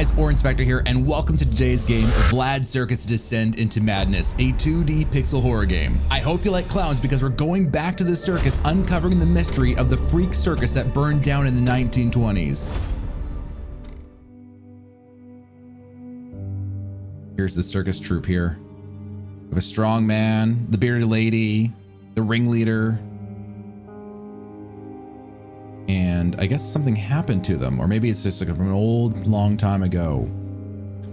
guys, AuronSpectre here, and welcome to today's game, Vlad Circus Descend into Madness, a 2D pixel horror game. I hope you like clowns because we're going back to the circus, uncovering the mystery of the freak circus that burned down in the 1920s. Here's the circus troupe here. We have a strong man, the bearded lady, the ringleader, and I guess something happened to them, or maybe it's just like from an old long time ago.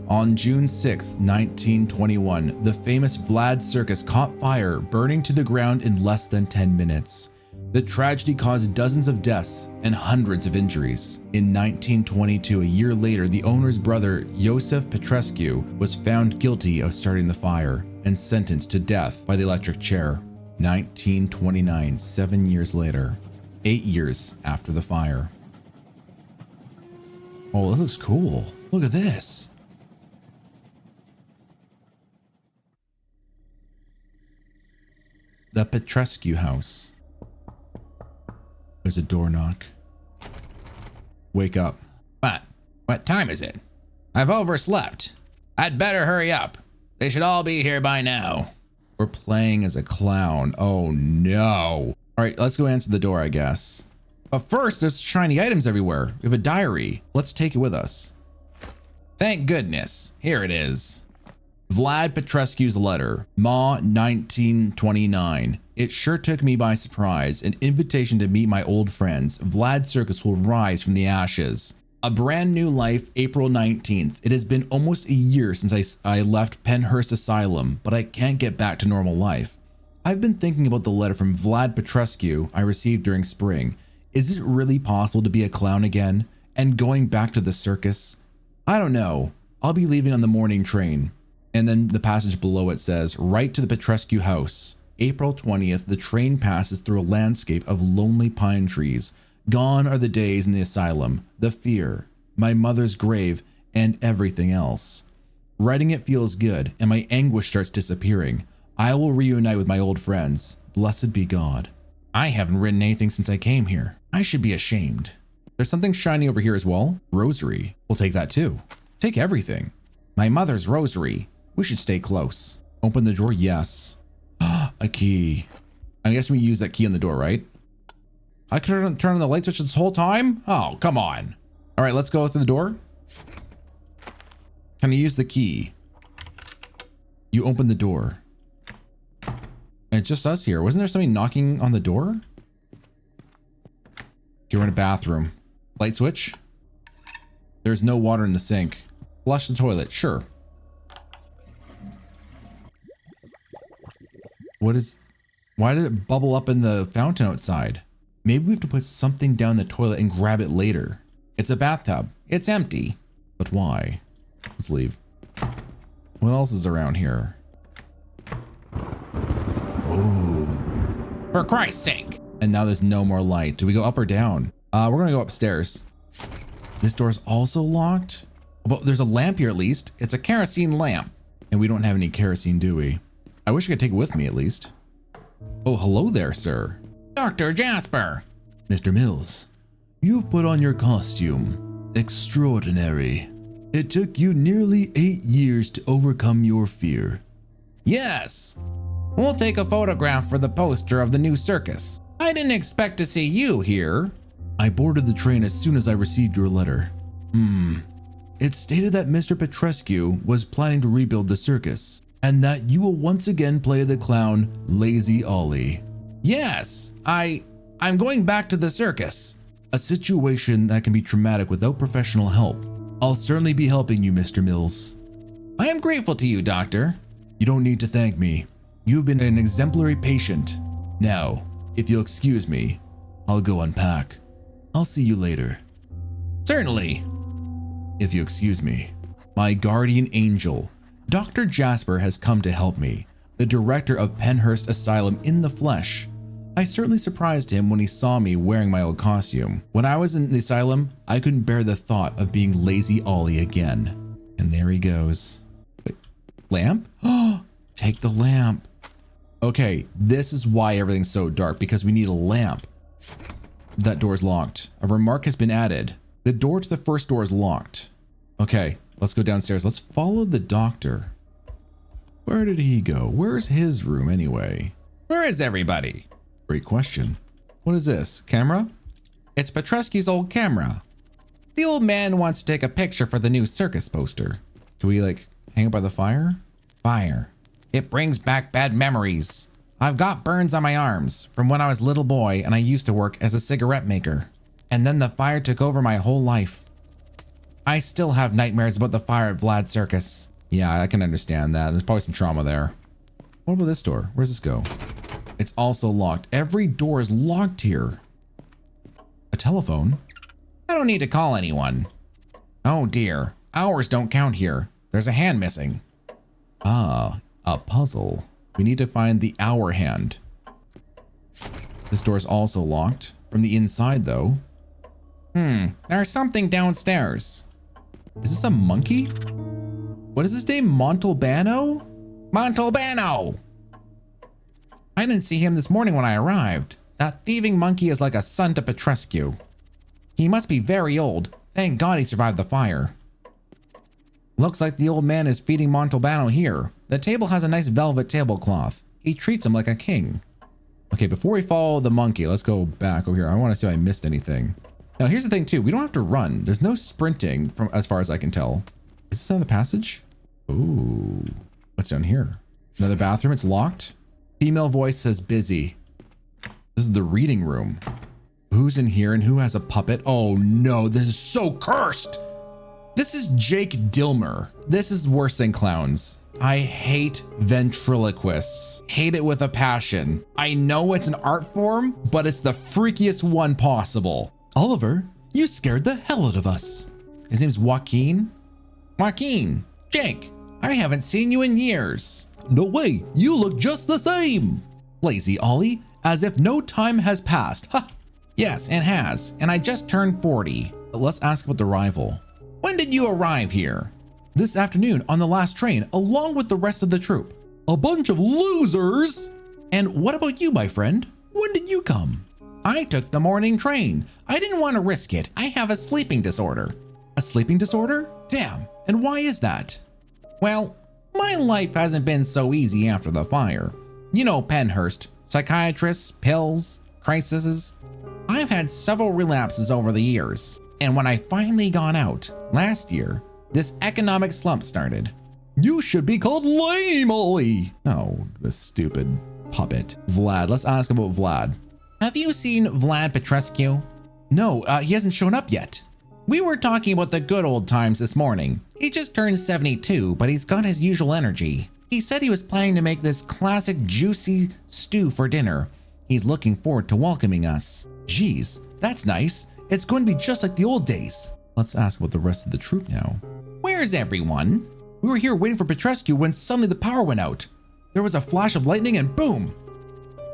On June 6, 1921, the famous Vlad Circus caught fire, burning to the ground in less than 10 minutes. The tragedy caused dozens of deaths and hundreds of injuries. In 1922, a year later, the owner's brother, Josef Petrescu, was found guilty of starting the fire and sentenced to death by the electric chair. 1929, 7 years later. 8 years after the fire. Oh, this looks cool. Look at this. The Petrescu house. There's a door knock. Wake up. What time is it? I've overslept. I'd better hurry up. They should all be here by now. We're playing as a clown. Oh no. All right, let's go answer the door, I guess. But first, there's shiny items everywhere. We have a diary. Let's take it with us. Thank goodness. Here it is. Vlad Petrescu's letter, Ma 1929. It sure took me by surprise. An invitation to meet my old friends. Vlad Circus will rise from the ashes. A brand new life, April 19th. It has been almost a year since I left Penhurst Asylum, but I can't get back to normal life. I've been thinking about the letter from Vlad Petrescu I received during spring. Is it really possible to be a clown again and going back to the circus? I don't know. I'll be leaving on the morning train. And then the passage below it says, "Write to the Petrescu house. April 20th, the train passes through a landscape of lonely pine trees. Gone are the days in the asylum, the fear, my mother's grave, and everything else. Writing it feels good, and my anguish starts disappearing. I will reunite with my old friends. Blessed be God." I haven't written anything since I came here. I should be ashamed. There's something shiny over here as well. Rosary. We'll take that too. Take everything. My mother's rosary. We should stay close. Open the drawer. Yes. A key. I guess we use that key on the door, right? I could turn on the light switch this whole time? Oh, come on. All right, let's go through the door. Can I use the key? You open the door. It's just us here. Wasn't there somebody knocking on the door? Okay, we're in a bathroom. Light switch. There's no water in the sink. Flush the toilet. Sure. Why did it bubble up in the fountain outside? Maybe we have to put something down the toilet and grab it later. It's a bathtub. It's empty. But why? Let's leave. What else is around here? Ooh. For Christ's sake. And now there's no more light. Do we go up or down? We're gonna go upstairs. This door is also locked. But there's a lamp here at least. It's a kerosene lamp. And we don't have any kerosene, do we? I wish I could take it with me at least. Oh, hello there, sir. Dr. Jasper. Mr. Mills, you've put on your costume. Extraordinary. It took you nearly 8 years to overcome your fear. Yes. We'll take a photograph for the poster of the new circus. I didn't expect to see you here. I boarded the train as soon as I received your letter. It stated that Mr. Petrescu was planning to rebuild the circus, and that you will once again play the clown Lazy Ollie. Yes, I'm going back to the circus. A situation that can be traumatic without professional help. I'll certainly be helping you, Mr. Mills. I am grateful to you, Doctor. You don't need to thank me. You've been an exemplary patient. Now, if you'll excuse me, I'll go unpack. I'll see you later. Certainly. If you excuse me. My guardian angel, Dr. Jasper, has come to help me, the director of Penhurst Asylum in the flesh. I certainly surprised him when he saw me wearing my old costume. When I was in the asylum, I couldn't bear the thought of being Lazy Ollie again. And there he goes. Wait, lamp? Oh, take the lamp. Okay, this is why everything's so dark, because we need a lamp. That door's locked. A remark has been added. The door to the first door is locked. Okay, let's go downstairs. Let's follow the doctor. Where did he go? Where's his room anyway? Where is everybody? Great question. What is this? Camera? It's Petrescu's old camera. The old man wants to take a picture for the new circus poster. Can we like hang it by the fire? Fire. It brings back bad memories. I've got burns on my arms from when I was a little boy and I used to work as a cigarette maker. And then the fire took over my whole life. I still have nightmares about the fire at Vlad Circus. Yeah, I can understand that. There's probably some trauma there. What about this door? Where's this go? It's also locked. Every door is locked here. A telephone? I don't need to call anyone. Oh dear. Hours don't count here. There's a hand missing. Ah, a puzzle. We need to find the hour hand. This door is also locked. From the inside though. There's something downstairs. Is this a monkey? What is his name? Montalbano? Montalbano! I didn't see him this morning when I arrived. That thieving monkey is like a son to Petrescu. He must be very old. Thank God he survived the fire. Looks like the old man is feeding Montalbano here. The table has a nice velvet tablecloth. He treats him like a king. Okay, before we follow the monkey, let's go back over here. I want to see if I missed anything. Now here's the thing too. We don't have to run. There's no sprinting from as far as I can tell. Is this another passage? Ooh. What's down here? Another bathroom. It's locked. Female voice says busy. This is the reading room. Who's in here and who has a puppet? Oh no, this is so cursed. This is Jake Dilmer. This is worse than clowns. I hate ventriloquists. Hate it with a passion. I know it's an art form, but it's the freakiest one possible. Oliver, you scared the hell out of us. His name's Joaquin. Joaquin, Jake, I haven't seen you in years. No way, you look just the same. Lazy Ollie, as if no time has passed. Ha! Yes, it has, and I just turned 40. Let's ask about the rival. When did you arrive here? This afternoon on the last train, along with the rest of the troop. A bunch of losers! And what about you, my friend? When did you come? I took the morning train. I didn't want to risk it. I have a sleeping disorder. A sleeping disorder? Damn, and why is that? Well, my life hasn't been so easy after the fire. You know Penhurst, psychiatrists, pills, crises. I've had several relapses over the years. And when I finally got out, last year, this economic slump started. You should be called lame, Ollie. Oh, this stupid puppet. Vlad, let's ask about Vlad. Have you seen Vlad Petrescu? No, he hasn't shown up yet. We were talking about the good old times this morning. He just turned 72, but he's got his usual energy. He said he was planning to make this classic juicy stew for dinner. He's looking forward to welcoming us. Geez, that's nice. It's going to be just like the old days. Let's ask about the rest of the troop now. Where's everyone? We were here waiting for Petrescu when suddenly the power went out. There was a flash of lightning and boom.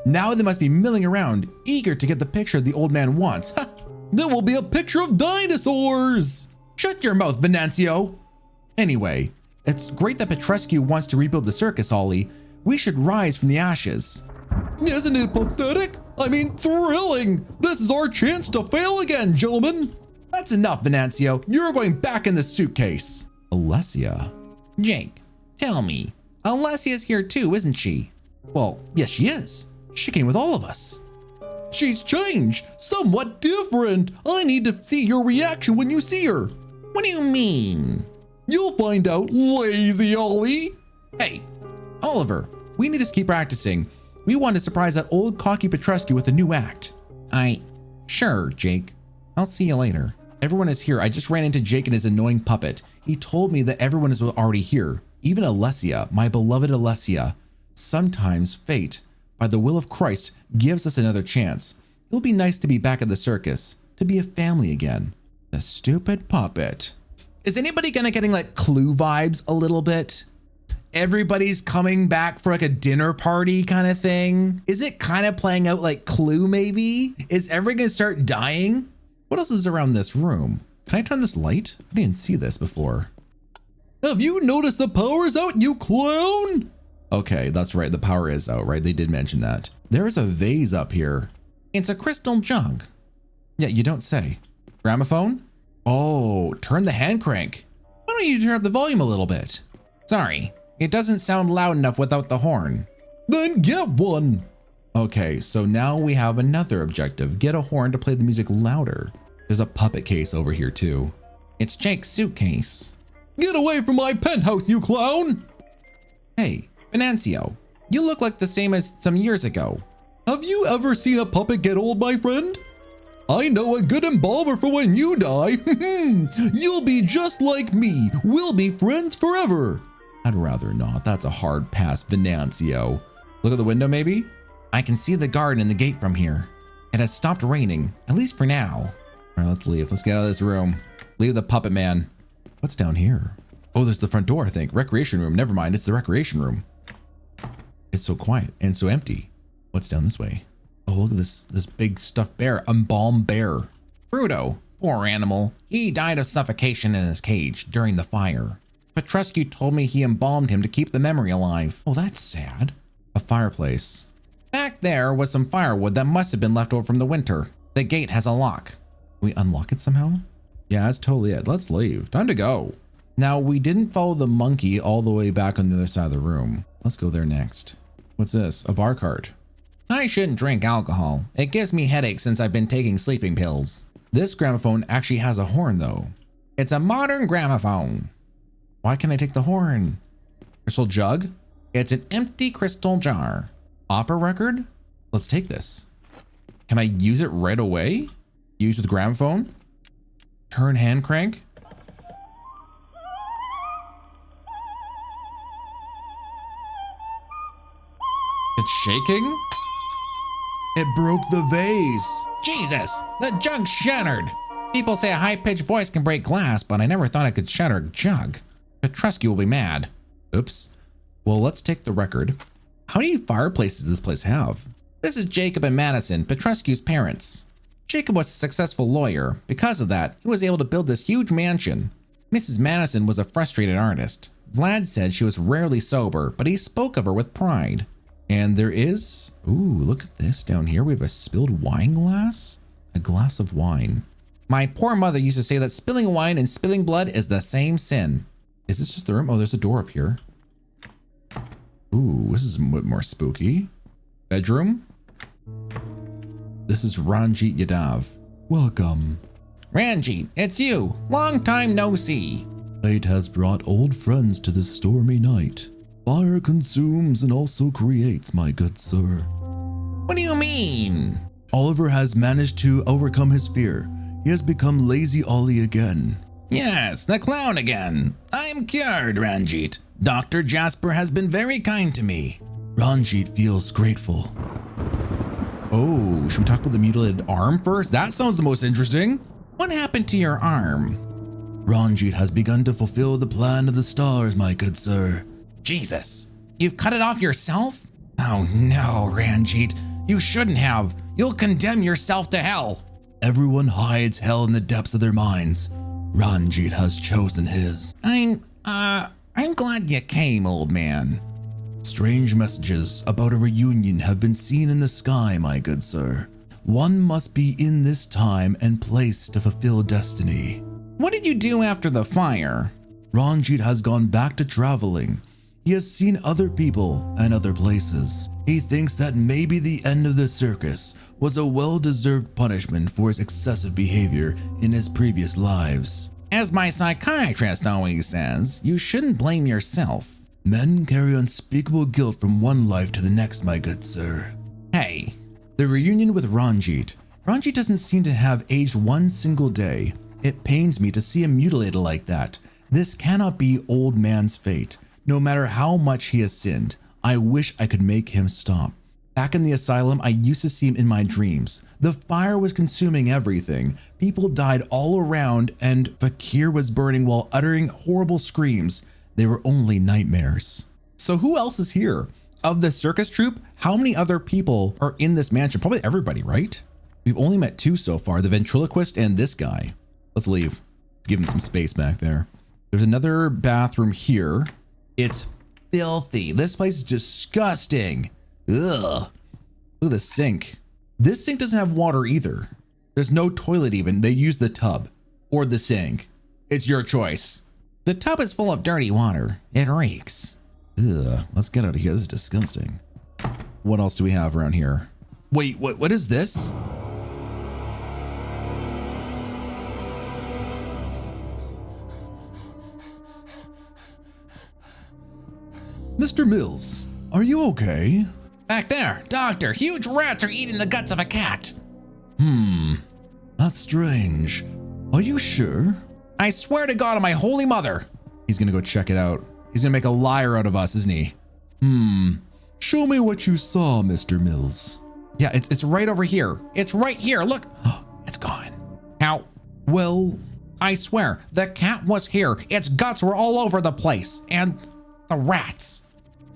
Now they must be milling around, eager to get the picture the old man wants. Ha! There will be a picture of dinosaurs. Shut your mouth, Venancio. Anyway, it's great that Petrescu wants to rebuild the circus, Ollie. We should rise from the ashes. Isn't it pathetic? I mean, thrilling. This is our chance to fail again, gentlemen. That's enough, Venancio. You're going back in the suitcase. Alessia. Jake, tell me. Alessia's here too, isn't she? Well, yes, she is. She came with all of us. She's changed, somewhat different. I need to see your reaction when you see her. What do you mean? You'll find out, lazy Ollie. Hey, Oliver, we need to keep practicing. We want to surprise that old cocky Petrescu with a new act. Sure, Jake. I'll see you later. Everyone is here. I just ran into Jake and his annoying puppet. He told me that everyone is already here. Even Alessia, my beloved Alessia. Sometimes fate, by the will of Christ, gives us another chance. It'll be nice to be back at the circus, to be a family again. The stupid puppet. Is anybody getting like Clue vibes a little bit? Everybody's coming back for like a dinner party kind of thing. Is it kind of playing out like Clue maybe? Is everyone gonna start dying? What else is around this room? Can I turn this light? I didn't see this before. Have you noticed the power's out, you clown? Okay, that's right. The power is out, right? They did mention that. There's a vase up here. It's a crystal jug. Yeah, you don't say. Gramophone? Oh, turn the hand crank. don't you turn up the volume a little bit? Sorry, it doesn't sound loud enough without the horn. Then get one. Okay, so now we have another objective. Get a horn to play the music louder. There's a puppet case over here too. It's Jake's suitcase. Get away from my penthouse, you clown! Hey, Venancio, you look like the same as some years ago. Have you ever seen a puppet get old, my friend? I know a good embalmer for when you die. You'll be just like me. We'll be friends forever. I'd rather not. That's a hard pass, Venancio. Look at the window, maybe? I can see the garden and the gate from here. It has stopped raining, at least for now. All right, let's leave. Let's get out of this room. Leave the puppet man. What's down here? Oh, there's the front door, I think. Recreation room. Never mind. It's the recreation room. It's so quiet and so empty. What's down this way? Oh, look at this big stuffed bear. Embalmed bear. Bruto. Poor animal. He died of suffocation in his cage during the fire. Petrescu told me he embalmed him to keep the memory alive. Oh, that's sad. A fireplace. Back there was some firewood that must have been left over from the winter. The gate has a lock. Can we unlock it somehow? Yeah, that's totally it. Let's leave. Time to go. Now, we didn't follow the monkey all the way back on the other side of the room. Let's go there next. What's this? A bar cart. I shouldn't drink alcohol. It gives me headaches since I've been taking sleeping pills. This gramophone actually has a horn though. It's a modern gramophone. Why can't I take the horn? Crystal jug? It's an empty crystal jar. Opera record? Let's take this. Can I use it right away? Use with gramophone? Turn hand crank? It's shaking? It broke the vase. Jesus, the jug's shattered. People say a high-pitched voice can break glass, but I never thought it could shatter a jug. Petrescu will be mad. Oops. Well, let's take the record. How many fireplaces does this place have? This is Jacob and Madison, Petrescu's parents. Jacob was a successful lawyer. Because of that, he was able to build this huge mansion. Mrs. Madison was a frustrated artist. Vlad said she was rarely sober, but he spoke of her with pride. And there is, ooh, look at this down here. We have a spilled wine glass, a glass of wine. My poor mother used to say that spilling wine and spilling blood is the same sin. Is this just the room? Oh, there's a door up here. Ooh, this is a bit more spooky. Bedroom. This is Ranjit Yadav. Welcome. Ranjit, it's you. Long time no see. Fate has brought old friends to this stormy night. Fire consumes and also creates, my good sir. What do you mean? Oliver has managed to overcome his fear. He has become Lazy Ollie again. Yes, the clown again. I'm cured, Ranjit. Dr. Jasper has been very kind to me. Ranjit feels grateful. Oh, should we talk about the mutilated arm first? That sounds the most interesting. What happened to your arm? Ranjit has begun to fulfill the plan of the stars, my good sir. Jesus, you've cut it off yourself? Oh no, Ranjit, you shouldn't have. You'll condemn yourself to hell. Everyone hides hell in the depths of their minds. Ranjit has chosen his. I'm glad you came, old man. Strange messages about a reunion have been seen in the sky, my good sir. One must be in this time and place to fulfill destiny. What did you do after the fire? Ranjit has gone back to traveling. He has seen other people and other places. He thinks that maybe the end of the circus was a well-deserved punishment for his excessive behavior in his previous lives. As my psychiatrist always says, you shouldn't blame yourself. Men carry unspeakable guilt from one life to the next, my good sir. Hey, the reunion with Ranjit. Ranjit doesn't seem to have aged one single day. It pains me to see him mutilated like that. This cannot be old man's fate. No matter how much he has sinned, I wish I could make him stop. Back in the asylum, I used to see him in my dreams. The fire was consuming everything. People died all around and Fakir was burning while uttering horrible screams. They were only nightmares. So who else is here? Of the circus troupe, how many other people are in this mansion? Probably everybody, right? We've only met two so far, the ventriloquist and this guy. Let's leave. Let's give him some space back there. There's another bathroom here. It's filthy. This place is disgusting. Ugh. Look at the sink. This sink doesn't have water either. There's no toilet even. They use the tub or the sink. It's your choice. The tub is full of dirty water. It reeks. Ugh, let's get out of here. This is disgusting. What else do we have around here? Wait, what is this? Mr. Mills, are you okay? Back there, doctor, huge rats are eating the guts of a cat. That's strange. Are you sure? I swear to God on my holy mother. He's gonna go check it out. He's gonna make a liar out of us, isn't he? Show me what you saw, Mr. Mills. Yeah, it's right over here. It's right here, look. It's gone. How? Well, I swear, the cat was here. Its guts were all over the place. And the rats.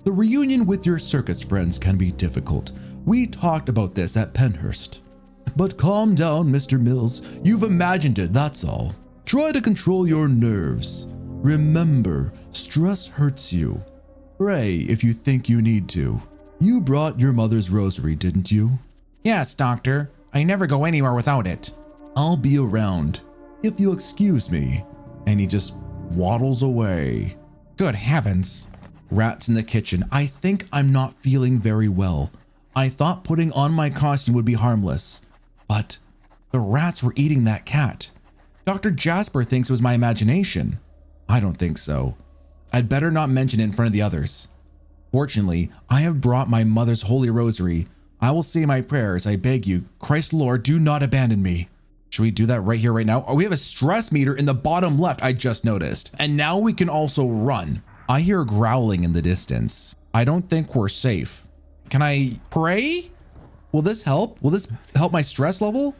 The reunion with your circus friends can be difficult. We talked about this at Penhurst. But calm down, Mr. Mills. You've imagined it, that's all. Try to control your nerves. Remember, stress hurts you. Pray if you think you need to. You brought your mother's rosary, didn't you? Yes, doctor. I never go anywhere without it. I'll be around, if you'll excuse me. And he just waddles away. Good heavens. Rats in the kitchen. I think I'm not feeling very well. I thought putting on my costume would be harmless, but the rats were eating that cat. Dr. Jasper thinks it was my imagination. I don't think so. I'd better not mention it in front of the others. Fortunately, I have brought my mother's holy rosary. I will say my prayers. I beg you, Christ Lord, do not abandon me. Should we do that right here, right now? Oh, we have a stress meter in the bottom left, I just noticed. And now we can also run. I hear growling in the distance. I don't think we're safe. Can I pray? Will this help? Will this help my stress level?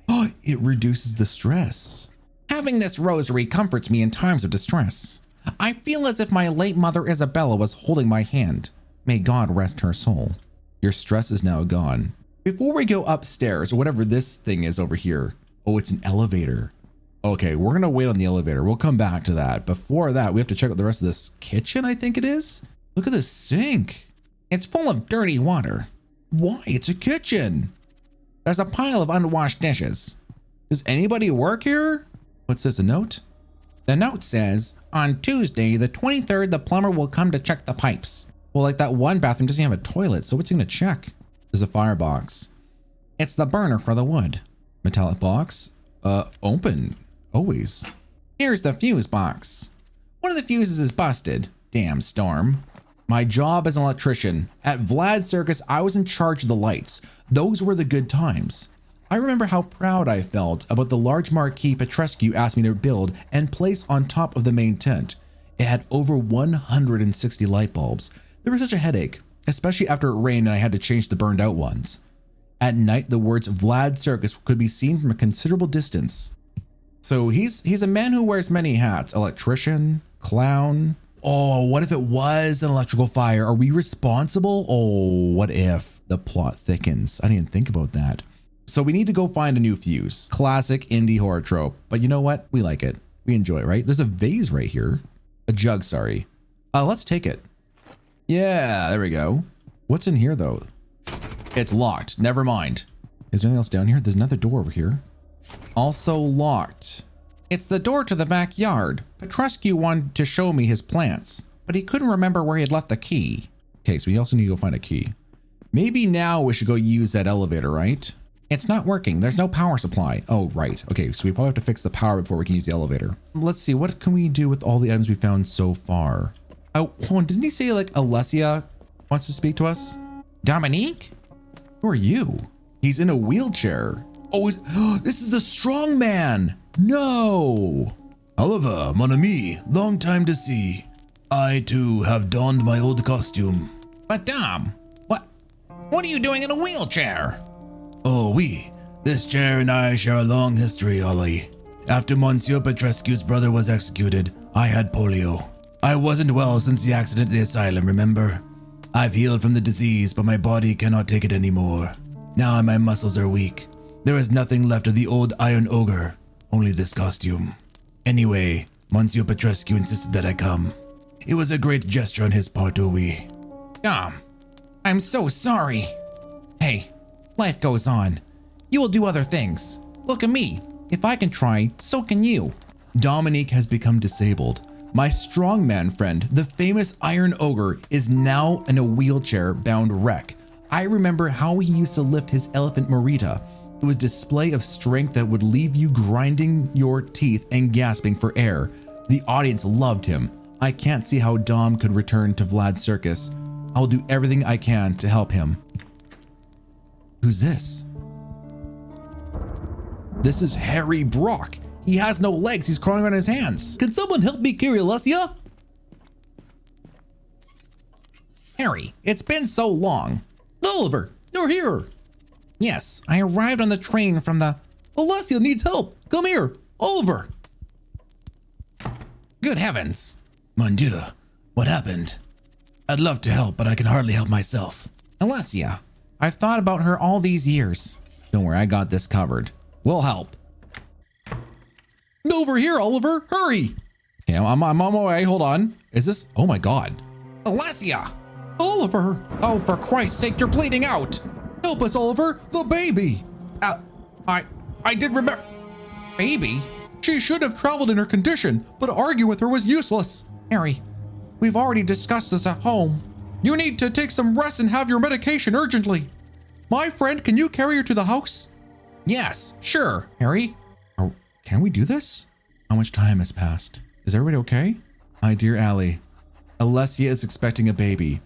Oh, it reduces the stress. Having this rosary comforts me in times of distress. I feel as if my late mother Isabella was holding my hand. May God rest her soul. Your stress is now gone. Before we go upstairs, or whatever this thing is over here. Oh, it's an elevator. Okay, we're gonna wait on the elevator. We'll come back to that. Before that, we have to check out the rest of this kitchen, I think it is. Look at this sink. It's full of dirty water. Why? It's a kitchen. There's a pile of unwashed dishes. Does anybody work here? What's this, a note? The note says, on Tuesday, the 23rd, the plumber will come to check the pipes. Well, like that one bathroom doesn't have a toilet, so what's he gonna check? There's a firebox. It's the burner for the wood. Metallic box. Open. Always. Here's the fuse box. One of the fuses is busted. Damn storm. My job as an electrician. At Vlad Circus, I was in charge of the lights. Those were the good times. I remember how proud I felt about the large marquee Petrescu asked me to build and place on top of the main tent. It had over 160 light bulbs. There was such a headache, especially after it rained and I had to change the burned out ones. At night, the words Vlad Circus could be seen from a considerable distance. So he's a man who wears many hats. Electrician, clown. Oh, what if it was an electrical fire? Are we responsible? Oh, what if? The plot thickens. I didn't even think about that. So we need to go find a new fuse. Classic indie horror trope. But you know what? We like it. We enjoy it, right? There's a vase right here. A jug, sorry. Let's take it. Yeah, there we go. What's in here though? It's locked. Never mind. Is there anything else down here? There's another door over here. Also locked. It's the door to the backyard. Petrescu wanted to show me his plants, but he couldn't remember where he had left the key. Okay, so we also need to go find a key. Maybe now we should go use that elevator, right? It's not working. There's no power supply. Oh, right. Okay, so we probably have to fix the power before we can use the elevator. Let's see. What can we do with all the items we found so far? Oh, hold on. Didn't he say like Alessia wants to speak to us? Dominique? Who are you? He's in a wheelchair. Oh, this is the strong man. No. Oliver, mon ami, long time to see. I too have donned my old costume. But Dom, what are you doing in a wheelchair? Oh, oui. This chair and I share a long history, Ollie. After Monsieur Petrescu's brother was executed, I had polio. I wasn't well since the accident at the asylum, remember? I've healed from the disease, but my body cannot take it anymore. Now my muscles are weak. There is nothing left of the old Iron Ogre, only this costume. Anyway, Monsieur Petrescu insisted that I come. It was a great gesture on his part, oh oui. Dom, I'm so sorry. Hey, life goes on. You will do other things. Look at me. If I can try, so can you. Dominique has become disabled. My strongman friend, the famous Iron Ogre, is now in a wheelchair-bound wreck. I remember how he used to lift his elephant Marita. It was display of strength that would leave you grinding your teeth and gasping for air. The audience loved him. I can't see how Dom could return to Vlad Circus. I'll do everything I can to help him. Who's this? This is Harry Brock. He has no legs. He's crawling on his hands. Can someone help me carry Alessia? Harry, it's been so long. Oliver, you're here. Yes, I arrived on the train from the... Alessia needs help. Come here, Oliver. Good heavens. Mon Dieu, what happened? I'd love to help, but I can hardly help myself. Alessia, I've thought about her all these years. Don't worry, I got this covered. We'll help. Over here, Oliver, hurry. Okay, I'm on my way, hold on. Is this, oh my God. Alessia! Oliver! Oh, for Christ's sake, you're bleeding out. Help us, Oliver, the baby. I did remember. Baby? She should have traveled in her condition, but arguing with her was useless. Harry, we've already discussed this at home. You need to take some rest and have your medication urgently. My friend, can you carry her to the house? Yes, sure. Harry, can we do this? How much time has passed? Is everybody okay? My dear Allie, Alessia is expecting a baby.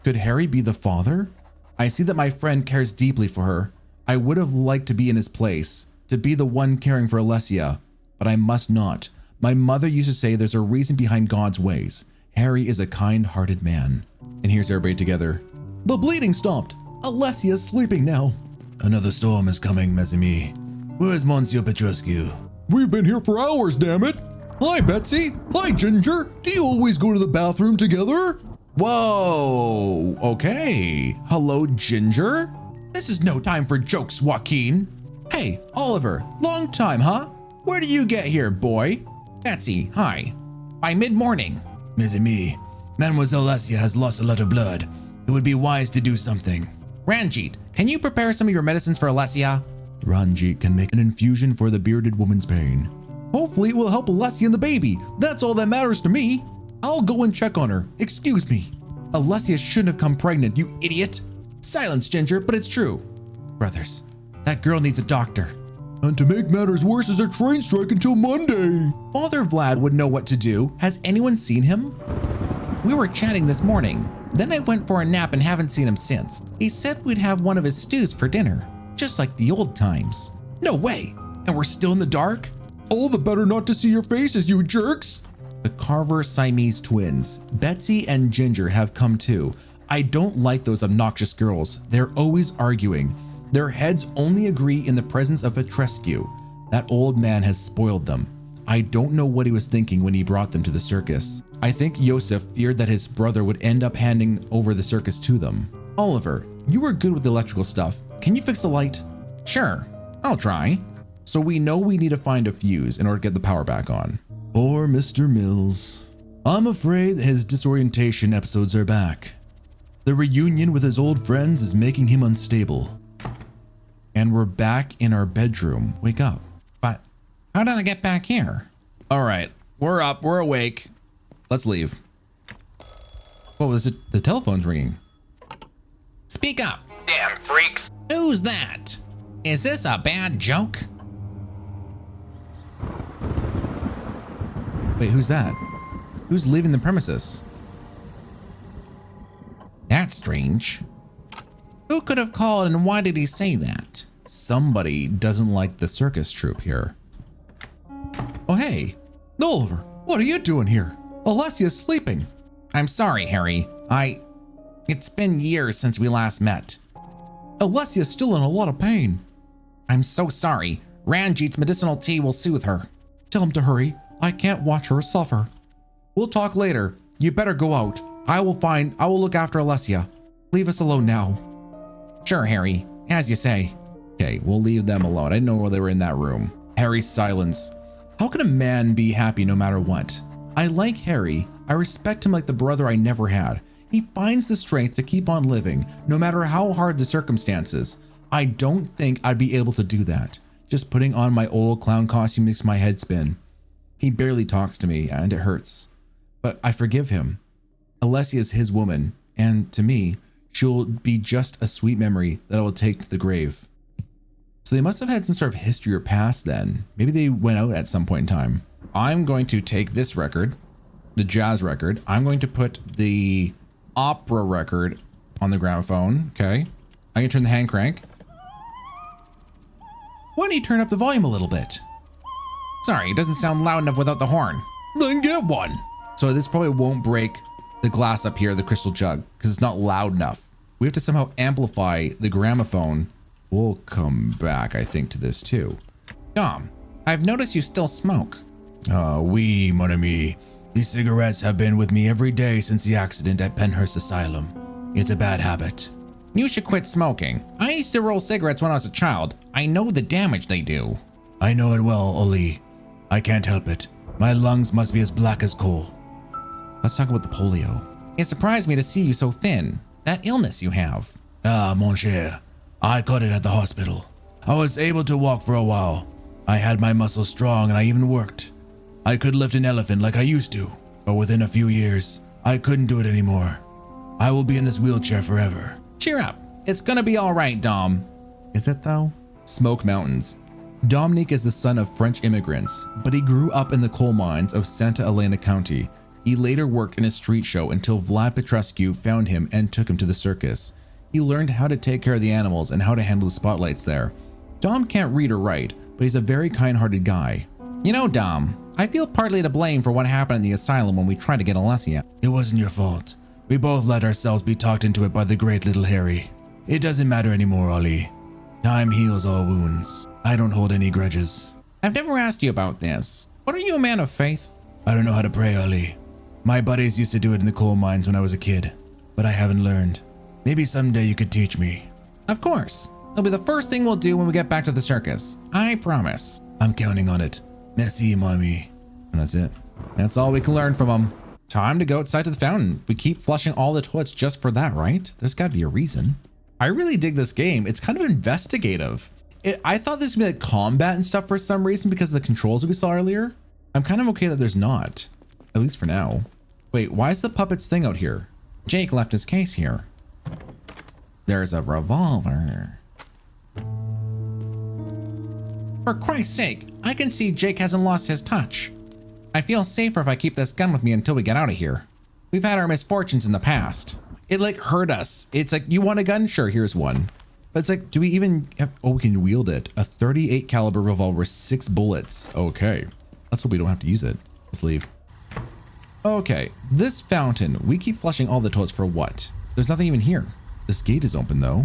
Could Harry be the father? I see that my friend cares deeply for her. I would have liked to be in his place, to be the one caring for Alessia, but I must not. My mother used to say there's a reason behind God's ways. Harry is a kind-hearted man. And here's everybody together. The bleeding stopped. Alessia is sleeping now. Another storm is coming, mes amis. Where's Monsieur Petrescu? We've been here for hours, damn it. Hi, Betsy. Hi, Ginger. Do you always go to the bathroom together? Whoa, okay. Hello, Ginger? This is no time for jokes, Joaquin. Hey, Oliver, long time, huh? Where did you get here, boy? Betsy, hi. By mid-morning. Mes amis, Mademoiselle Alessia has lost a lot of blood. It would be wise to do something. Ranjit, can you prepare some of your medicines for Alessia? Ranjit can make an infusion for the bearded woman's pain. Hopefully it will help Alessia and the baby. That's all that matters to me. I'll go and check on her. Excuse me. Alessia shouldn't have come pregnant, you idiot. Silence, Ginger, but it's true. Brothers, that girl needs a doctor. And to make matters worse, there's a train strike until Monday. Father Vlad would know what to do. Has anyone seen him? We were chatting this morning. Then I went for a nap and haven't seen him since. He said we'd have one of his stews for dinner, just like the old times. No way. And we're still in the dark? All the better not to see your faces, you jerks. The Carver Siamese twins, Betsy and Ginger, have come too. I don't like those obnoxious girls. They're always arguing. Their heads only agree in the presence of Petrescu. That old man has spoiled them. I don't know what he was thinking when he brought them to the circus. I think Yosef feared that his brother would end up handing over the circus to them. Oliver, you were good with the electrical stuff. Can you fix the light? Sure, I'll try. So we know we need to find a fuse in order to get the power back on. Or Mr. Mills. I'm afraid his disorientation episodes are back. The reunion with his old friends is making him unstable. And we're back in our bedroom. Wake up. But how did I get back here? All right, we're up, we're awake. Let's leave. What was it? The telephone's ringing. Speak up. Damn freaks. Who's that? Is this a bad joke? Wait, who's that? Who's leaving the premises? That's strange. Who could have called and why did he say that? Somebody doesn't like the circus troupe here. Oh, hey. Oliver, what are you doing here? Alessia's sleeping. I'm sorry, Harry. It's been years since we last met. Alessia's still in a lot of pain. I'm so sorry. Ranjit's medicinal tea will soothe her. Tell him to hurry. I can't watch her suffer. We'll talk later. You better go out. I will look after Alessia. Leave us alone now. Sure, Harry. As you say. Okay, we'll leave them alone. I didn't know where they were in that room. Harry's silence. How can a man be happy no matter what? I like Harry. I respect him like the brother I never had. He finds the strength to keep on living, no matter how hard the circumstances. I don't think I'd be able to do that. Just putting on my old clown costume makes my head spin. He barely talks to me, and it hurts. but I forgive him. Alessia is his woman, and to me, she'll be just a sweet memory that I will take to the grave. So they must have had some sort of history or past then. Maybe they went out at some point in time. I'm going to take this record, the jazz record. I'm going to put the opera record on the gramophone. Okay. I can turn the hand crank. Why don't you turn up the volume a little bit? Sorry, it doesn't sound loud enough without the horn. Then get one. So this probably won't break the glass up here, the crystal jug, because it's not loud enough. We have to somehow amplify the gramophone. We'll come back, I think, to this too. Dom, I've noticed you still smoke. Oui, mon ami. These cigarettes have been with me every day since the accident at Penhurst Asylum. It's a bad habit. You should quit smoking. I used to roll cigarettes when I was a child. I know the damage they do. I know it well, Oli. I can't help it. My lungs must be as black as coal. Let's talk about the polio. It surprised me to see you so thin. That illness you have. Ah, mon cher. I caught it at the hospital. I was able to walk for a while. I had my muscles strong and I even worked. I could lift an elephant like I used to, but within a few years, I couldn't do it anymore. I will be in this wheelchair forever. Cheer up. It's gonna be all right, Dom. Is it though? Smoke Mountains. Dominique is the son of French immigrants, but he grew up in the coal mines of Santa Elena County. He later worked in a street show until Vlad Petrescu found him and took him to the circus. He learned how to take care of the animals and how to handle the spotlights there. Dom can't read or write, but he's a very kind-hearted guy. You know, Dom, I feel partly to blame for what happened in the asylum when we tried to get Alessia. It wasn't your fault. We both let ourselves be talked into it by the great little Harry. It doesn't matter anymore, Ollie. Time heals all wounds. I don't hold any grudges. I've never asked you about this. What are you, a man of faith? I don't know how to pray, Ollie. My buddies used to do it in the coal mines when I was a kid, but I haven't learned. Maybe someday you could teach me. Of course. It'll be the first thing we'll do when we get back to the circus. I promise. I'm counting on it. Merci, mon ami. And that's it. That's all we can learn from him. Time to go outside to the fountain. We keep flushing all the toilets just for that, right? There's got to be a reason. I really dig this game. It's kind of investigative. I thought there's gonna be like combat and stuff for some reason because of the controls that we saw earlier. I'm kind of okay that there's not, at least for now. Wait, why is the puppets thing out here? Jake left his case here. There's a revolver. For Christ's sake, I can see Jake hasn't lost his touch. I feel safer if I keep this gun with me until we get out of here. We've had our misfortunes in the past. It like hurt us. It's like, you want a gun? Sure, here's one. But it's like, do we even have, oh, we can wield it. A 38 caliber revolver, 6 bullets. Okay. Let's hope we don't have to use it. Let's leave. Okay, this fountain, we keep flushing all the toilets for what? There's nothing even here. This gate is open though.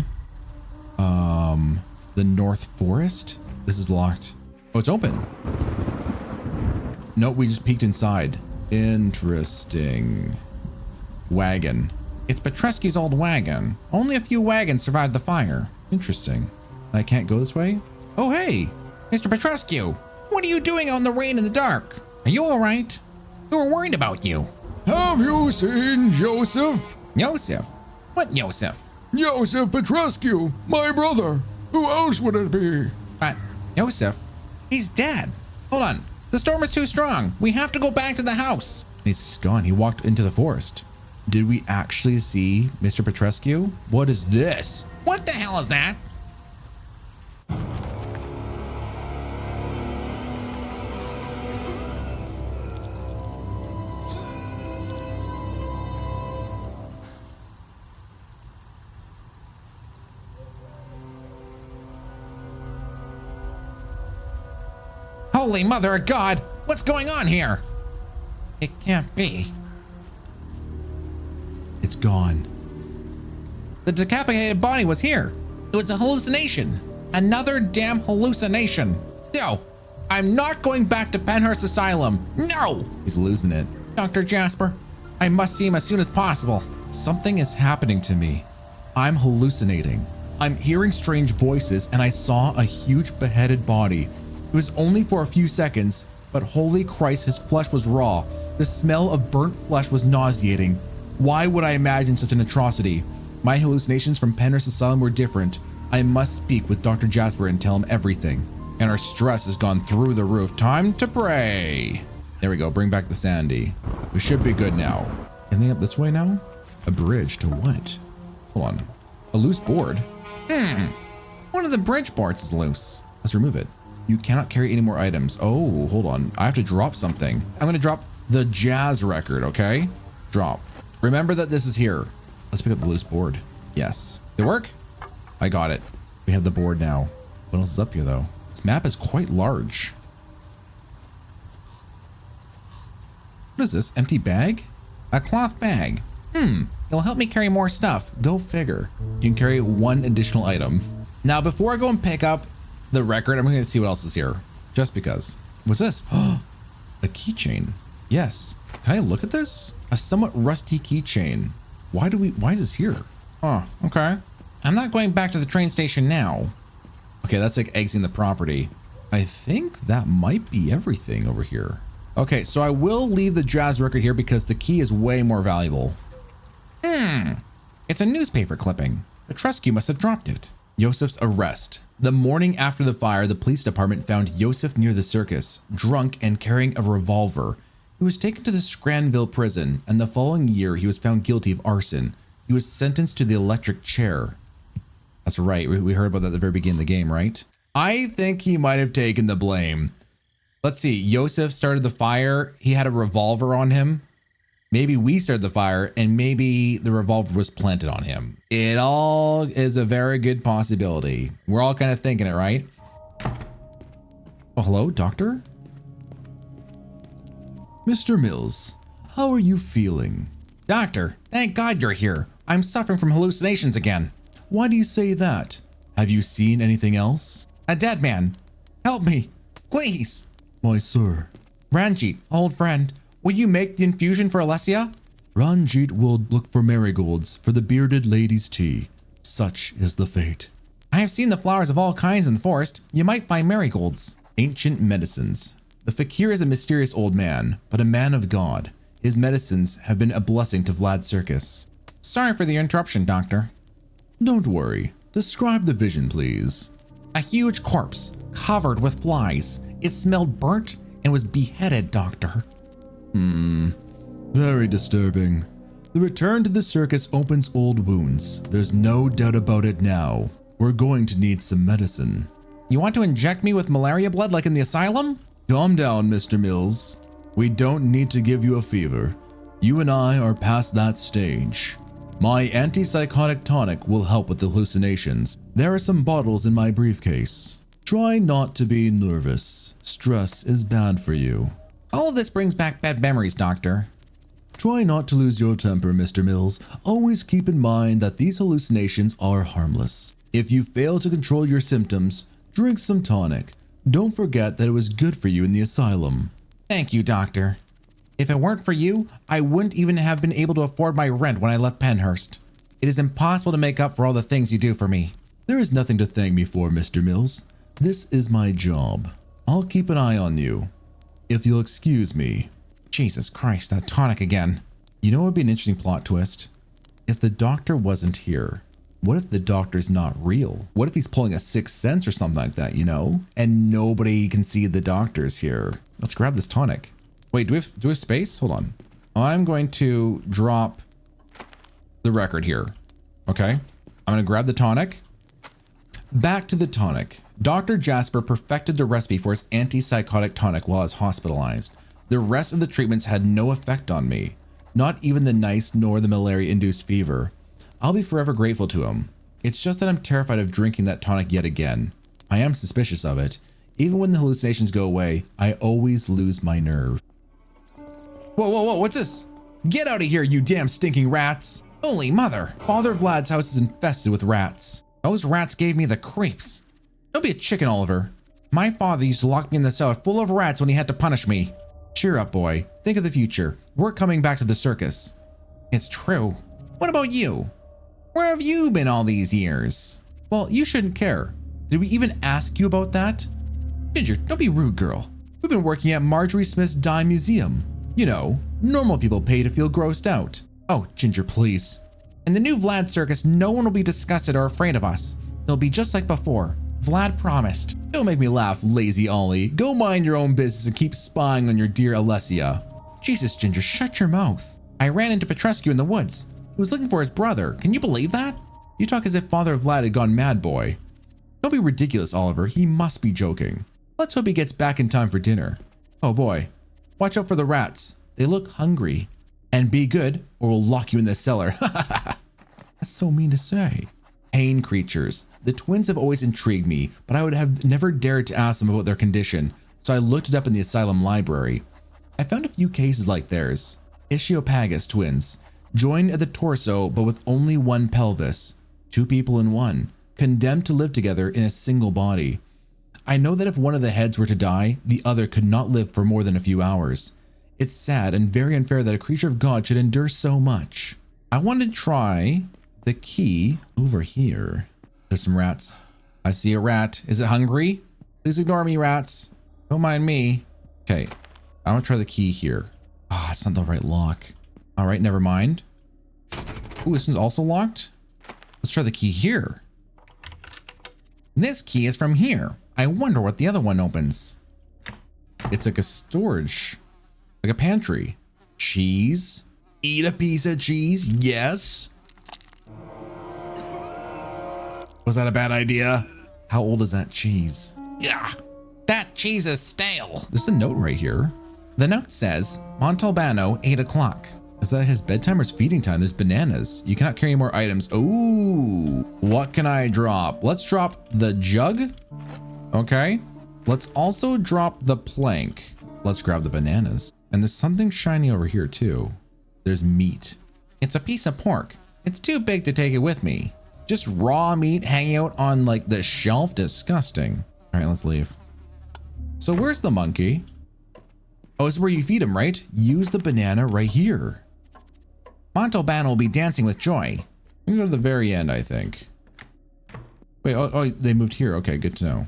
The North Forest? This is locked. Oh, it's open. Nope, we just peeked inside. Interesting. Wagon. It's Petrescu's old wagon. Only a few wagons survived the fire. Interesting. I can't go this way? Oh, hey! Mr. Petrescu, what are you doing out in the rain and the dark? Are you all right? We were worried about you. Have you seen Joseph? Joseph? What Joseph? Joseph Petrescu, my brother. Who else would it be? But Joseph, he's dead. Hold on. The storm is too strong. We have to go back to the house. He's just gone. He walked into the forest. Did we actually see Mr. Petrescu? What is this? What the hell is that? Holy Mother of God! What's going on here? It can't be. It's gone. The decapitated body was here. It was a hallucination. Another damn hallucination. No, I'm not going back to Penhurst Asylum. No! He's losing it. Dr. Jasper, I must see him as soon as possible. Something is happening to me. I'm hallucinating. I'm hearing strange voices and I saw a huge beheaded body. It was only for a few seconds, but holy Christ, his flesh was raw. The smell of burnt flesh was nauseating. Why would I imagine such an atrocity? My hallucinations from Penhurst Asylum were different. I must speak with Dr. Jasper and tell him everything. And our stress has gone through the roof. Time to pray. There we go. Bring back the Sandy. We should be good now. Anything up this way now? A bridge to what? Hold on. A loose board? One of the bridge boards is loose. Let's remove it. You cannot carry any more items. Oh, hold on. I have to drop something. I'm going to drop the jazz record, okay? Drop. Remember that this is here. Let's pick up the loose board. Yes. Did it work? I got it. We have the board now. What else is up here, though? This map is quite large. What is this? Empty bag? A cloth bag. It'll help me carry more stuff. Go figure. You can carry one additional item. Now, before I go and pick up the record, I'm going to see what else is here. Just because. What's this? A keychain. Yes. Can I look at this? A somewhat rusty keychain. Why is this here? Oh, okay. I'm not going back to the train station now. Okay, that's like exiting the property. I think that might be everything over here. Okay, so I will leave the jazz record here because the key is way more valuable. It's a newspaper clipping. The Trescu must have dropped it. Yosef's arrest. The morning after the fire, the police department found Yosef near the circus, drunk and carrying a revolver. He was taken to the Scranville prison, and the following year he was found guilty of arson. He was sentenced to the electric chair. That's right, we heard about that at the very beginning of the game, right? I think he might have taken the blame. Let's see, Yosef started the fire. He had a revolver on him. Maybe we started the fire, and maybe the revolver was planted on him. It all is a very good possibility. We're all kind of thinking it, right? Oh, hello, doctor? Mr. Mills, how are you feeling? Doctor, thank God you're here. I'm suffering from hallucinations again. Why do you say that? Have you seen anything else? A dead man. Help me, please. Why, sir. Ranjit, old friend, will you make the infusion for Alessia? Ranjit will look for marigolds for the bearded lady's tea. Such is the fate. I have seen the flowers of all kinds in the forest. You might find marigolds. Ancient medicines. The fakir is a mysterious old man, but a man of God. His medicines have been a blessing to Vlad Circus. Sorry for the interruption, doctor. Don't worry. Describe the vision, please. A huge corpse, covered with flies. It smelled burnt and was beheaded, doctor. Very disturbing. The return to the circus opens old wounds. There's no doubt about it now. We're going to need some medicine. You want to inject me with malaria blood like in the asylum? Calm down, Mr. Mills. We don't need to give you a fever. You and I are past that stage. My antipsychotic tonic will help with the hallucinations. There are some bottles in my briefcase. Try not to be nervous. Stress is bad for you. All of this brings back bad memories, doctor. Try not to lose your temper, Mr. Mills. Always keep in mind that these hallucinations are harmless. If you fail to control your symptoms, drink some tonic. Don't forget that it was good for you in the asylum. Thank you, doctor. If it weren't for you, I wouldn't even have been able to afford my rent when I left Penhurst. It is impossible to make up for all the things you do for me. There is nothing to thank me for, Mr. Mills. This is my job. I'll keep an eye on you. If you'll excuse me. Jesus Christ, that tonic again. You know what would be an interesting plot twist? If the doctor wasn't here, what if the doctor's not real? What if he's pulling a sixth sense or something like that, you know? And nobody can see the doctor's here. Let's grab this tonic. Wait, do we have space? Hold on. I'm going to drop the record here. Okay. I'm going to grab the tonic. Back to the tonic. Dr. Jasper perfected the recipe for his antipsychotic tonic while I was hospitalized. The rest of the treatments had no effect on me. Not even the nice nor the malaria-induced fever. I'll be forever grateful to him. It's just that I'm terrified of drinking that tonic yet again. I am suspicious of it. Even when the hallucinations go away, I always lose my nerve. Whoa, what's this? Get out of here, you damn stinking rats. Holy mother. Father Vlad's house is infested with rats. Those rats gave me the creeps. Don't be a chicken, Oliver. My father used to lock me in the cellar full of rats when he had to punish me. Cheer up, boy. Think of the future. We're coming back to the circus. It's true. What about you? Where have you been all these years? Well, you shouldn't care. Did we even ask you about that? Ginger, don't be rude, girl. We've been working at Marjorie Smith's Dime Museum. You know, normal people pay to feel grossed out. Oh, Ginger, please. In the new Vlad Circus, no one will be disgusted or afraid of us. It'll be just like before. Vlad promised. Don't make me laugh, lazy Ollie. Go mind your own business and keep spying on your dear Alessia. Jesus, Ginger, shut your mouth. I ran into Petrescu in the woods. He was looking for his brother. Can you believe that? You talk as if Father Vlad had gone mad, boy. Don't be ridiculous, Oliver. He must be joking. Let's hope he gets back in time for dinner. Oh boy. Watch out for the rats. They look hungry. And be good, or we'll lock you in the cellar. That's so mean to say. Pain creatures. The twins have always intrigued me, but I would have never dared to ask them about their condition, so I looked it up in the asylum library. I found a few cases like theirs. Ischiopagus twins. Joined at the torso, but with only one pelvis. 2 people in one. Condemned to live together in a single body. I know that if one of the heads were to die, the other could not live for more than a few hours. It's sad and very unfair that a creature of God should endure so much. I want to try the key over here. There's some rats. I see a rat. Is it hungry? Please ignore me, rats. Don't mind me. Okay, I want to try the key here. Ah, it's not the right lock. All right, never mind. Ooh, this one's also locked. Let's try the key here. This key is from here. I wonder what the other one opens. It's like a storage, like a pantry. Cheese. Eat a piece of cheese. Yes. Was that a bad idea? How old is that cheese? Yeah, that cheese is stale. There's a note right here. The note says, Montalbano, 8 o'clock. Is that his bedtime or his feeding time? There's bananas. You cannot carry more items. Ooh, what can I drop? Let's drop the jug. Okay. Let's also drop the plank. Let's grab the bananas. And there's something shiny over here too. There's meat. It's a piece of pork. It's too big to take it with me. Just raw meat hanging out on like the shelf. Disgusting. All right, let's leave. So where's the monkey? Oh, this is where you feed him, right? Use the banana right here. Montalbano will be dancing with joy. We can go to the very end, I think. Wait, oh, they moved here. Okay, good to know.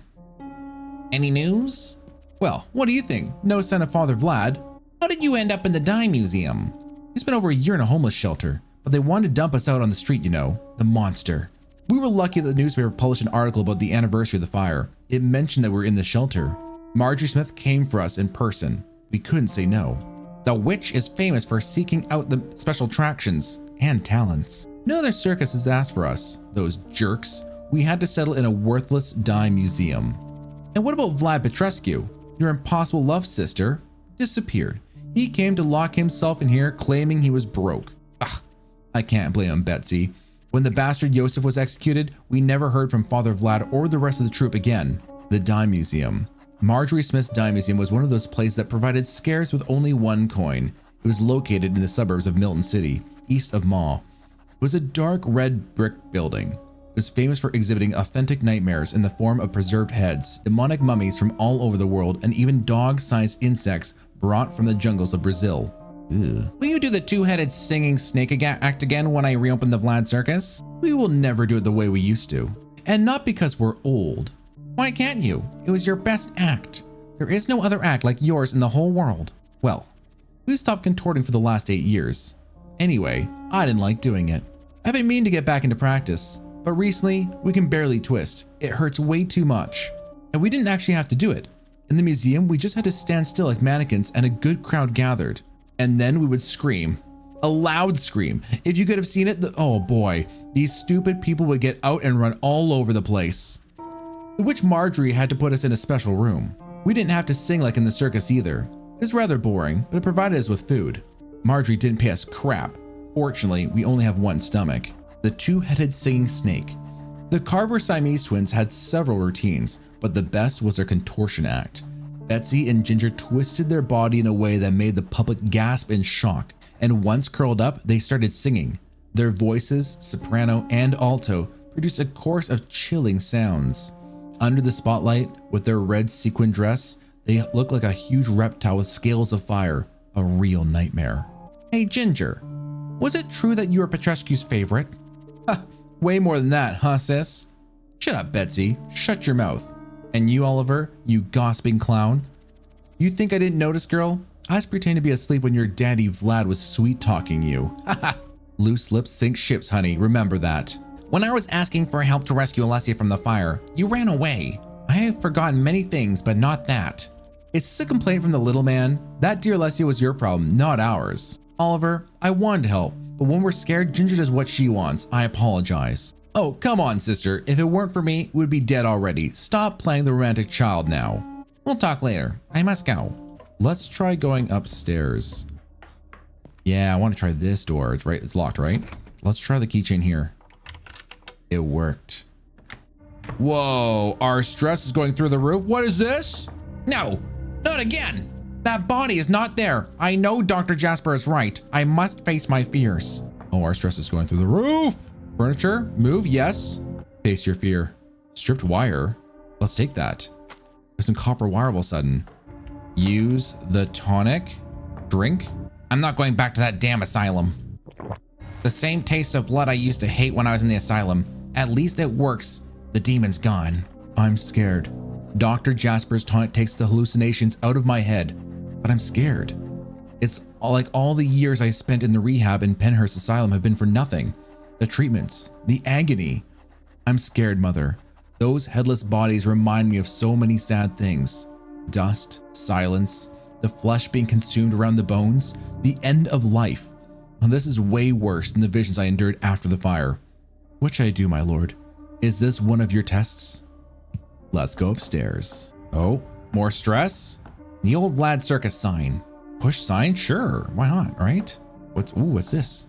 Any news? Well, what do you think? No sign of Father Vlad. How did you end up in the dye museum? He's been over a year in a homeless shelter, but they wanted to dump us out on the street, you know. The monster. We were lucky that the newspaper published an article about the anniversary of the fire. It mentioned that we were in the shelter. Marjorie Smith came for us in person. We couldn't say no. The witch is famous for seeking out the special attractions and talents. No other circus has asked for us. Those jerks. We had to settle in a worthless dye museum. And what about Vlad Petrescu? Your impossible love sister disappeared. He came to lock himself in here claiming he was broke. Ugh, I can't blame him, Betsy. When the bastard Yosef was executed, we never heard from Father Vlad or the rest of the troop again. The Dye Museum. Marjorie Smith's Dye Museum was one of those places that provided scares with only one coin. It was located in the suburbs of Milton City, east of Maw. It was a dark red brick building. It was famous for exhibiting authentic nightmares in the form of preserved heads, demonic mummies from all over the world, and even dog-sized insects brought from the jungles of Brazil. Ugh. Will you do the two-headed singing snake act again when I reopen the Vlad Circus? We will never do it the way we used to. And not because we're old. Why can't you? It was your best act. There is no other act like yours in the whole world. Well, we've stopped contorting for the last 8 years. Anyway, I didn't like doing it. I've been meaning to get back into practice, but recently we can barely twist. It hurts way too much. And we didn't actually have to do it. In the museum, we just had to stand still like mannequins and a good crowd gathered. And then we would scream. A loud scream. If you could have seen it, oh boy, these stupid people would get out and run all over the place. The witch Marjorie had to put us in a special room. We didn't have to sing like in the circus either. It was rather boring, but it provided us with food. Marjorie didn't pay us crap. Fortunately, we only have one stomach. The two-headed singing snake. The Carver Siamese twins had several routines, but the best was their contortion act. Betsy and Ginger twisted their body in a way that made the public gasp in shock, and once curled up, they started singing. Their voices, soprano and alto, produced a chorus of chilling sounds. Under the spotlight, with their red sequin dress, they looked like a huge reptile with scales of fire, a real nightmare. Hey Ginger, was it true that you were Petrescu's favorite? Ha, way more than that, huh sis? Shut up, Betsy, shut your mouth. And you, Oliver, you gossiping clown? You think I didn't notice, girl? I was pretending to be asleep when your daddy Vlad was sweet-talking you. Haha. Loose lips sink ships, honey, remember that. When I was asking for help to rescue Alessia from the fire, you ran away. I have forgotten many things, but not that. Is this a complaint from the little man? That dear Alessia was your problem, not ours. Oliver, I wanted to help, but when we're scared, Ginger does what she wants. I apologize. Oh, come on, sister. If it weren't for me, it would be dead already. Stop playing the romantic child now. We'll talk later. I must go. Let's try going upstairs. Yeah, I want to try this door. It's right. It's locked, right? Let's try the keychain here. It worked. Whoa, our stress is going through the roof. What is this? No, not again. That body is not there. I know Dr. Jasper is right. I must face my fears. Oh, our stress is going through the roof. Furniture, move, yes. Face your fear. Stripped wire. Let's take that. There's some copper wire all of a sudden. Use the tonic. Drink. I'm not going back to that damn asylum. The same taste of blood I used to hate when I was in the asylum. At least it works. The demon's gone. I'm scared. Dr. Jasper's tonic takes the hallucinations out of my head, but I'm scared. It's like all the years I spent in the rehab in Penhurst Asylum have been for nothing. The treatments, the agony. I'm scared, Mother. Those headless bodies remind me of so many sad things. Dust, silence, the flesh being consumed around the bones, the end of life. And this is way worse than the visions I endured after the fire. What should I do, my lord? Is this one of your tests? Let's go upstairs. Oh, more stress? The old Vlad Circus sign. Push sign? Sure. Why not, right? What's this?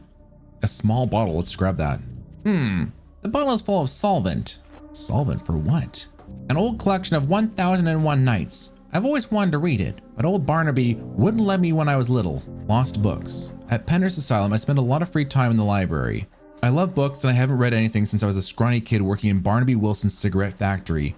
A small bottle. Let's grab that. The bottle is full of solvent. Solvent for what? An old collection of 1001 Nights. I've always wanted to read it, but old Barnaby wouldn't let me when I was little. Lost books. At Penhurst Asylum, I spend a lot of free time in the library. I love books and I haven't read anything since I was a scrawny kid working in Barnaby Wilson's cigarette factory.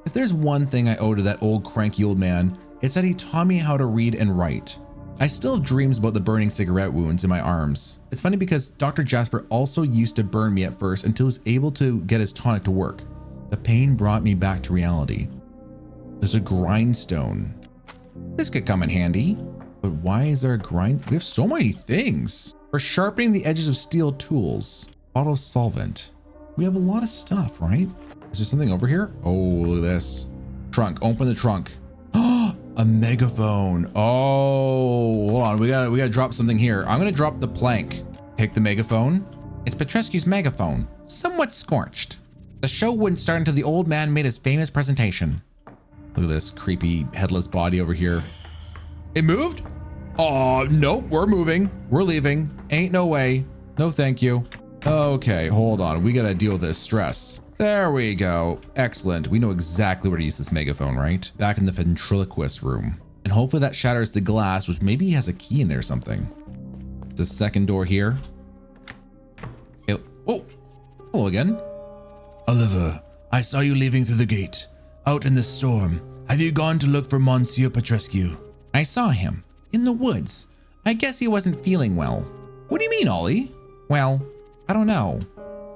If there's one thing I owe to that old cranky old man, it's that he taught me how to read and write. I still have dreams about the burning cigarette wounds in my arms. It's funny because Dr. Jasper also used to burn me at first until he was able to get his tonic to work. The pain brought me back to reality. There's a grindstone. This could come in handy. But why is there a grind? We have so many things. For sharpening the edges of steel tools. Bottle of solvent. We have a lot of stuff, right? Is there something over here? Oh, look at this. Trunk, open the trunk. A megaphone. Oh, hold on. We gotta drop something here. I'm gonna drop the plank. Take the megaphone. It's Petrescu's megaphone, somewhat scorched. The show wouldn't start until the old man made his famous presentation. Look at this creepy headless body over here. It moved? Oh, nope, we're moving. We're leaving. Ain't no way. No, thank you. Okay, hold on. We gotta deal with this stress. There we go. Excellent. We know exactly where to use this megaphone, right? Back in the ventriloquist room. And hopefully that shatters the glass, which maybe has a key in it or something. There's a second door here. Okay. Oh, hello again. Oliver, I saw you leaving through the gate. Out in the storm. Have you gone to look for Monsieur Petrescu? I saw him. In the woods. I guess he wasn't feeling well. What do you mean, Ollie? Well, I don't know.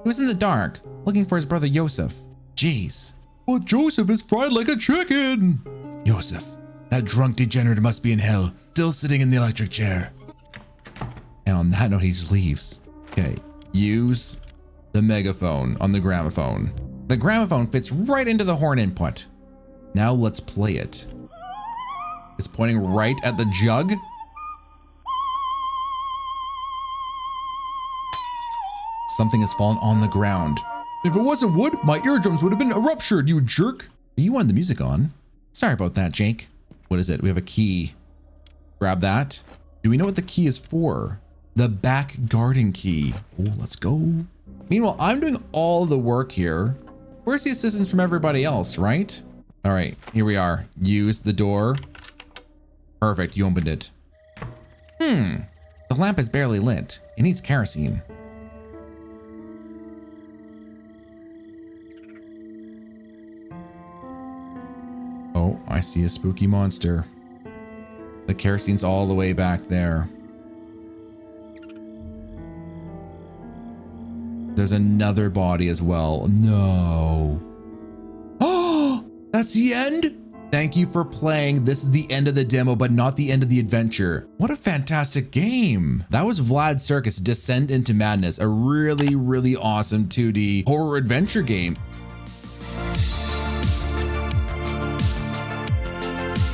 He was in the dark, looking for his brother Joseph. Jeez. But Joseph is fried like a chicken. Joseph, that drunk degenerate must be in hell, still sitting in the electric chair. And on that note, he just leaves. Okay, use the megaphone on the gramophone. The gramophone fits right into the horn input. Now let's play it. It's pointing right at the jug. Something has fallen on the ground. If it wasn't wood, my eardrums would have been ruptured, you jerk. You wanted the music on. Sorry about that, Jake. What is it? We have a key. Grab that. Do we know what the key is for? The back garden key. Oh, let's go. Meanwhile, I'm doing all the work here. Where's the assistance from everybody else, right? All right, here we are. Use the door. Perfect, you opened it. The lamp is barely lit. It needs kerosene. Oh, I see a spooky monster. The kerosene's all the way back there. There's another body as well. No. Oh, that's the end? Thank you for playing. This is the end of the demo, but not the end of the adventure. What a fantastic game. That was Vlad Circus Descent into Madness, a really, really awesome 2D horror adventure game.